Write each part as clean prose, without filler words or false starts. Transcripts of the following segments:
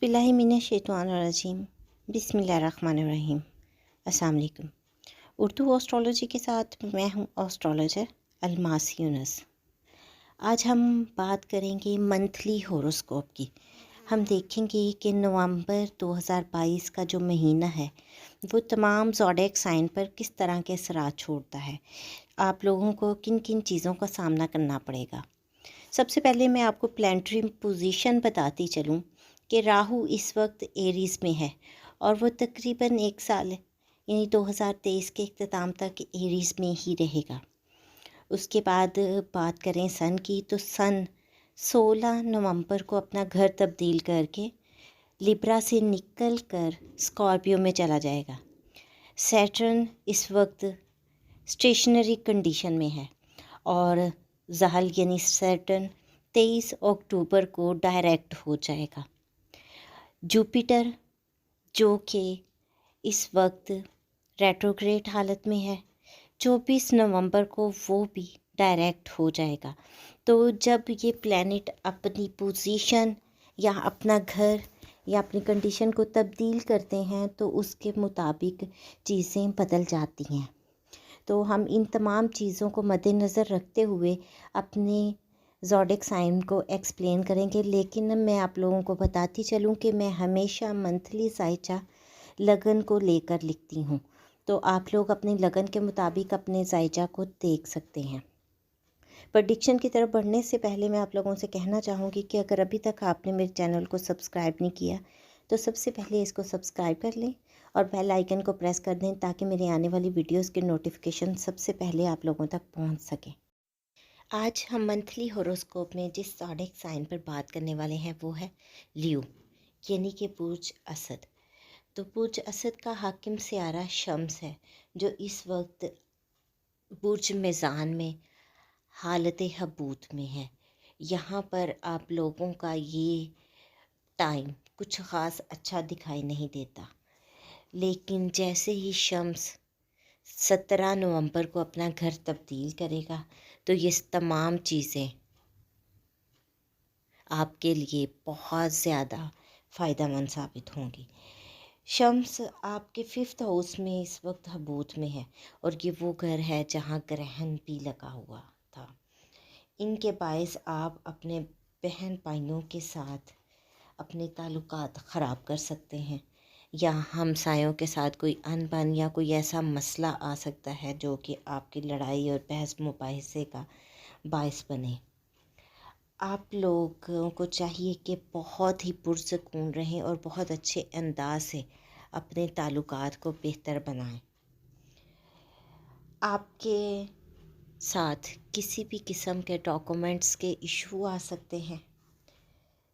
औज़ुबिल्लाहिमिनश्शैतानिर्रजीम बिस्मिल्लाहिर्रहमानिर्रहीम। अस्सलाम वालेकुम। उर्दू एस्ट्रोलॉजी के साथ मैं हूँ एस्ट्रोलॉजर अलमास यूनुस। आज हम बात करेंगे मंथली होरोस्कोप की। हम देखेंगे कि नवंबर 2022 का जो महीना है वो तमाम ज़ोडिएक साइन पर किस तरह के असरात छोड़ता है। आप लोगों को किन किन चीज़ों का सामना करना पड़ेगा। सबसे पहले मैं आपको प्लैनेटरी पोजीशन बताती चलूँ कि राहु इस वक्त एरीज़ में है और वो तकरीबन एक साल यानी 2023 के अख्ताम तक एरीज़ में ही रहेगा। उसके बाद बात करें सन की, तो सन 16 नवंबर को अपना घर तब्दील करके लिब्रा से निकल कर स्कॉर्पियो में चला जाएगा। सैटर्न इस वक्त स्टेशनरी कंडीशन में है और ज़हल यानी सैटर्न 23 अक्टूबर को डायरेक्ट हो जाएगा। जुपिटर जो कि इस वक्त रेट्रोग्रेड हालत में है, 24 नवंबर को वो भी डायरेक्ट हो जाएगा। तो जब ये प्लैनेट अपनी पोजीशन या अपना घर या अपनी कंडीशन को तब्दील करते हैं तो उसके मुताबिक चीज़ें बदल जाती हैं। तो हम इन तमाम चीज़ों को मद्देनज़र रखते हुए अपने ज़ोडिएक साइन को एक्सप्लेन करेंगे। लेकिन मैं आप लोगों को बताती चलूँ कि मैं हमेशा मंथली ज़ायचा लगन को लेकर लिखती हूँ, तो आप लोग अपनी लगन के मुताबिक अपने ज़ायचा को देख सकते हैं। प्रेडिक्शन की तरफ बढ़ने से पहले मैं आप लोगों से कहना चाहूँगी कि अगर अभी तक आपने मेरे चैनल को सब्सक्राइब नहीं किया तो सबसे पहले इसको सब्सक्राइब कर लें और बेल आइकन को प्रेस कर दें ताकि मेरे आने वाली वीडियोस के नोटिफिकेशन सबसे पहले आप लोगों तक पहुंच सके। आज हम मंथली होरोस्कोप में जिस ज़ोडिएक साइन पर बात करने वाले हैं वो है लियो यानी कि बुर्ज असद। तो बुर्ज असद का हाकिम सियारा शम्स है जो इस वक्त बुर्ज मेज़ान में हालत हबूत में है। यहाँ पर आप लोगों का ये टाइम कुछ ख़ास अच्छा दिखाई नहीं देता, लेकिन जैसे ही शम्स 17 नवंबर को अपना घर तब्दील करेगा तो ये तमाम चीज़ें आपके लिए बहुत ज़्यादा फ़ायदेमंद साबित होंगी। शम्स आपके 5th हाउस में इस वक्त हबूत में है और ये वो घर है जहाँ ग्रहण भी लगा हुआ था। इनके बायस आप अपने बहन भाइयों के साथ अपने ताल्लुकात ख़राब कर सकते हैं या हमसायों के साथ कोई अनबन या कोई ऐसा मसला आ सकता है जो कि आपकी लड़ाई और बहस मुबाहिसे का बायस बने। आप लोगों को चाहिए कि बहुत ही पुरसकून रहें और बहुत अच्छे अंदाज से अपने ताल्लुकात को बेहतर बनाएं। आपके साथ किसी भी किस्म के डॉक्यूमेंट्स के इशू आ सकते हैं।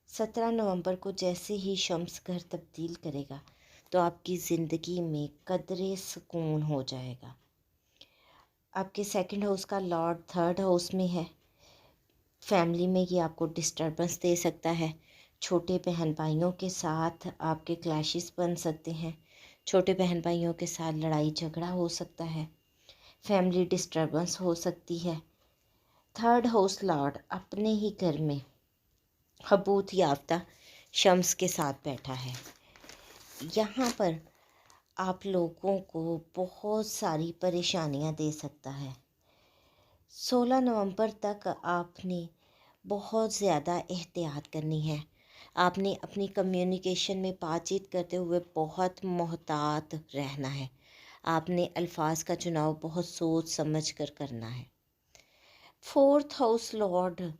17 नवंबर को जैसे ही शम्स घर तब्दील करेगा तो आपकी ज़िंदगी में कदरे सुकून हो जाएगा। आपके 2nd हाउस का लॉर्ड 3rd हाउस में है। फैमिली में ये आपको डिस्टर्बेंस दे सकता है। छोटे बहन भाइयों के साथ आपके क्लैशेस बन सकते हैं। छोटे बहन भाइयों के साथ लड़ाई झगड़ा हो सकता है। फैमिली डिस्टर्बेंस हो सकती है। 3rd हाउस लॉर्ड अपने ही घर में हबूत याफ्ता शम्स के साथ बैठा है। यहाँ पर आप लोगों को बहुत सारी परेशानियाँ दे सकता है। 16 नवंबर तक आपने बहुत ज़्यादा एहतियात करनी है। आपने अपनी कम्युनिकेशन में बातचीत करते हुए बहुत मोहतात रहना है। आपने अल्फाज का चुनाव बहुत सोच समझ कर करना है। 4th हाउस लॉर्ड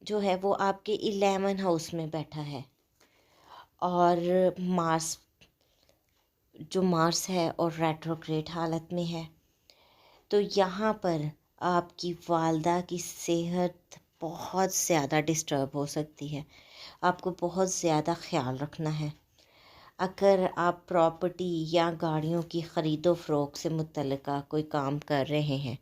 जो है वो आपके 11 हाउस में बैठा है और मार्स है और रेट्रोग्रेड हालत में है। तो यहाँ पर आपकी वालदा की सेहत बहुत ज़्यादा डिस्टर्ब हो सकती है। आपको बहुत ज़्यादा ख्याल रखना है। अगर आप प्रॉपर्टी या गाड़ियों की ख़रीदो फ़रोख्त से मुतल्लिका कोई काम कर रहे हैं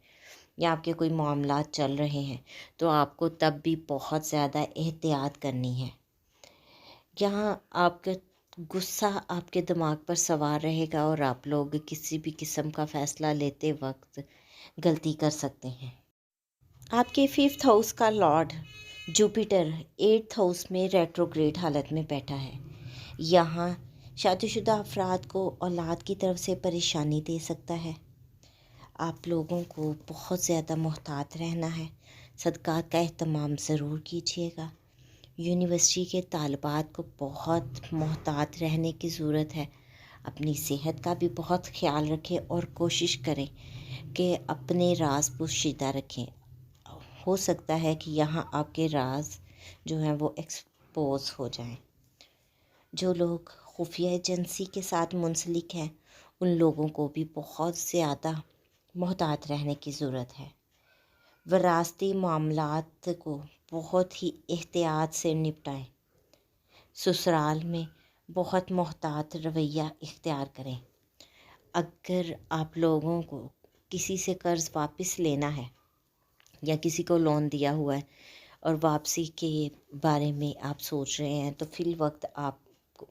या आपके कोई मामलात चल रहे हैं तो आपको तब भी बहुत ज़्यादा एहतियात करनी है। यहाँ आपका गुस्सा आपके दिमाग पर सवार रहेगा और आप लोग किसी भी किस्म का फ़ैसला लेते वक्त गलती कर सकते हैं। आपके 5th हाउस का लॉर्ड जुपिटर 8th हाउस में रेट्रोग्रेड हालत में बैठा है। یہاں شادی شدہ افراد کو اولاد کی طرف سے پریشانی دے سکتا ہے۔ آپ لوگوں کو بہت زیادہ محتاط رہنا ہے۔ صدقات کا اہتمام ضرور کیجیے گا۔ یونیورسٹی کے طالبات کو بہت محتاط رہنے کی ضرورت ہے۔ اپنی صحت کا بھی بہت خیال رکھیں اور کوشش کریں کہ اپنے راز پوشیدہ رکھیں۔ ہو سکتا ہے کہ یہاں آپ کے راز جو ہیں وہ ایکسپوز ہو جائیں۔ جو لوگ خفیہ ایجنسی کے ساتھ منسلک ہیں ان لوگوں کو بھی بہت زیادہ محتاط رہنے کی ضرورت ہے۔ وراثتی معاملات کو بہت ہی احتیاط سے نپٹائیں۔ سسرال میں بہت محتاط رویہ اختیار کریں۔ اگر آپ لوگوں کو کسی سے قرض واپس لینا ہے یا کسی کو لون دیا ہوا ہے اور واپسی کے بارے میں آپ سوچ رہے ہیں تو فی الوقت آپ کو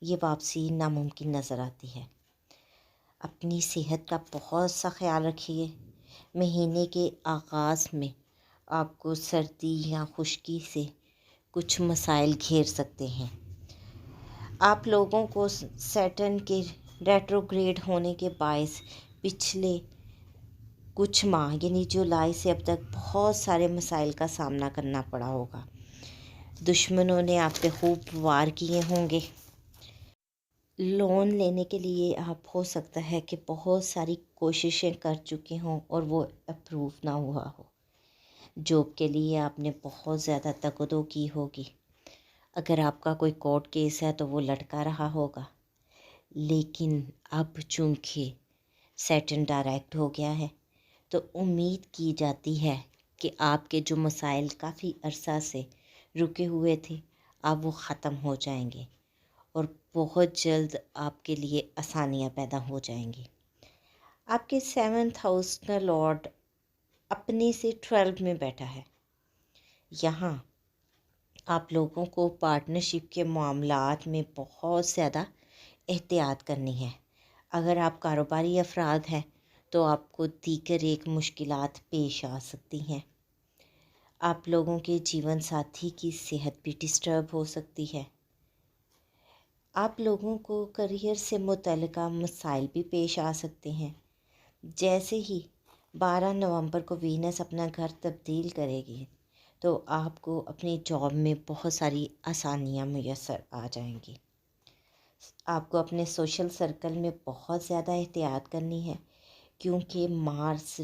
یہ واپسی ناممکن نظر آتی ہے۔ اپنی صحت کا بہت سا خیال رکھیے۔ مہینے کے آغاز میں آپ کو سردی یا خشکی سے کچھ مسائل گھیر سکتے ہیں۔ آپ لوگوں کو سیٹرن کے ریٹروگریڈ ہونے کے باعث پچھلے کچھ ماہ یعنی جولائی سے اب تک بہت سارے مسائل کا سامنا کرنا پڑا ہوگا۔ دشمنوں نے آپ پہ خوب وار کیے ہوں گے۔ لون لینے کے لیے آپ ہو سکتا ہے کہ بہت ساری کوششیں کر چکے ہوں اور وہ اپروو نہ ہوا ہو۔ جاب کے لیے آپ نے بہت زیادہ تگدو کی ہوگی۔ اگر آپ کا کوئی کورٹ کیس ہے تو وہ لٹکا رہا ہوگا، لیکن اب چونکہ سیٹرن ڈائریکٹ ہو گیا ہے تو امید کی جاتی ہے کہ آپ کے جو مسائل کافی عرصہ سے رکے ہوئے تھے اب وہ ختم ہو جائیں گے اور بہت جلد آپ کے لیے آسانیاں پیدا ہو جائیں گی۔ آپ کے 7th ہاؤس کا لارڈ اپنے سے 12 میں بیٹھا ہے۔ یہاں آپ لوگوں کو پارٹنرشپ کے معاملات میں بہت زیادہ احتیاط کرنی ہے۔ اگر آپ کاروباری افراد ہیں تو آپ کو دیگر ایک مشکلات پیش آ سکتی ہیں۔ آپ لوگوں کے جیون ساتھی کی صحت بھی ڈسٹرب ہو سکتی ہے۔ آپ لوگوں کو کریئر سے متعلقہ مسائل بھی پیش آ سکتے ہیں۔ جیسے ہی 12 نومبر کو وینس اپنا گھر تبدیل کرے گی تو آپ کو اپنی جاب میں بہت ساری آسانیاں میسر آ جائیں گی۔ آپ کو اپنے سوشل سرکل میں بہت زیادہ احتیاط کرنی ہے کیونکہ مارس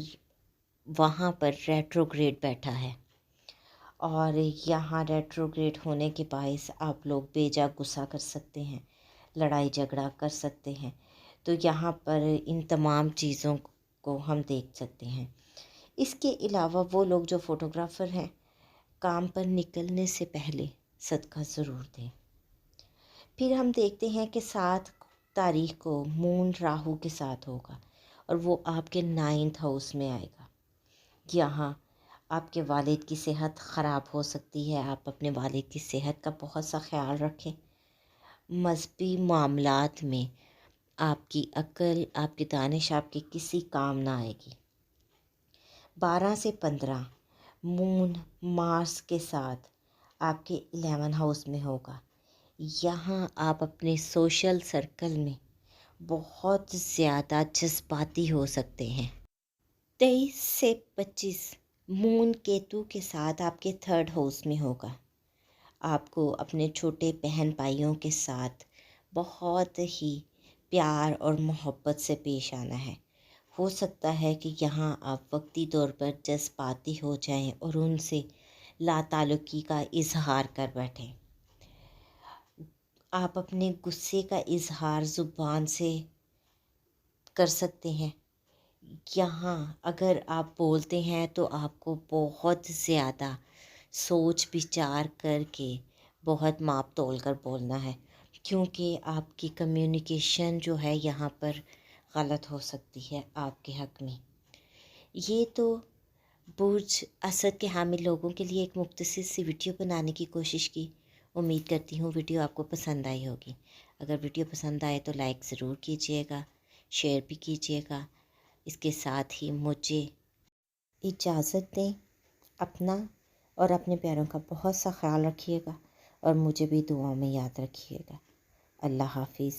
وہاں پر ریٹروگریڈ بیٹھا ہے اور یہاں ریٹروگریڈ ہونے کے باعث آپ لوگ بے جا غصہ کر سکتے ہیں، لڑائی جھگڑا کر سکتے ہیں۔ تو یہاں پر ان تمام چیزوں کو ہم دیکھ سکتے ہیں۔ اس کے علاوہ وہ لوگ جو فوٹوگرافر ہیں کام پر نکلنے سے پہلے صدقہ ضرور دیں۔ پھر ہم دیکھتے ہیں کہ 7 تاریخ کو مون راہو کے ساتھ ہوگا اور وہ آپ کے 9th ہاؤس میں آئے گا۔ یہاں آپ کے والد کی صحت خراب ہو سکتی ہے۔ آپ اپنے والد کی صحت کا بہت سا خیال رکھیں۔ مذہبی معاملات میں آپ کی عقل، آپ کی دانش آپ کے کسی کام نہ آئے گی۔ 12 سے 15 مون مارس کے ساتھ آپ کے 11 ہاؤس میں ہوگا۔ یہاں آپ اپنے سوشل سرکل میں بہت زیادہ جذباتی ہو سکتے ہیں۔ 23 سے 25 مون کیتو کے ساتھ آپ کے 3rd ہاؤس میں ہوگا۔ آپ کو اپنے چھوٹے بہن بھائیوں کے ساتھ بہت ہی پیار اور محبت سے پیش آنا ہے۔ ہو سکتا ہے کہ یہاں آپ وقتی طور پر جذباتی ہو جائیں اور ان سے لا تعلقی کا اظہار کر بیٹھیں۔ آپ اپنے غصے کا اظہار زبان سے کر سکتے ہیں۔ یہاں اگر آپ بولتے ہیں تو آپ کو بہت زیادہ سوچ بچار کر کے بہت ماپ تول کر بولنا ہے کیونکہ آپ کی کمیونیکیشن جو ہے یہاں پر غلط ہو سکتی ہے آپ کے حق میں۔ یہ تو برج اسد کے حامل لوگوں کے لیے ایک مختصر سی ویڈیو بنانے کی کوشش کی۔ امید کرتی ہوں ویڈیو آپ کو پسند آئی ہوگی۔ اگر ویڈیو پسند آئے تو لائک ضرور کیجیے گا، شیئر بھی کیجیے گا۔ اس کے ساتھ ہی مجھے اجازت دیں۔ اپنا اور اپنے پیاروں کا بہت سا خیال رکھیے گا۔ اور مجھے بھی دعاؤں میں یاد رکھیے گا۔ اللہ حافظ۔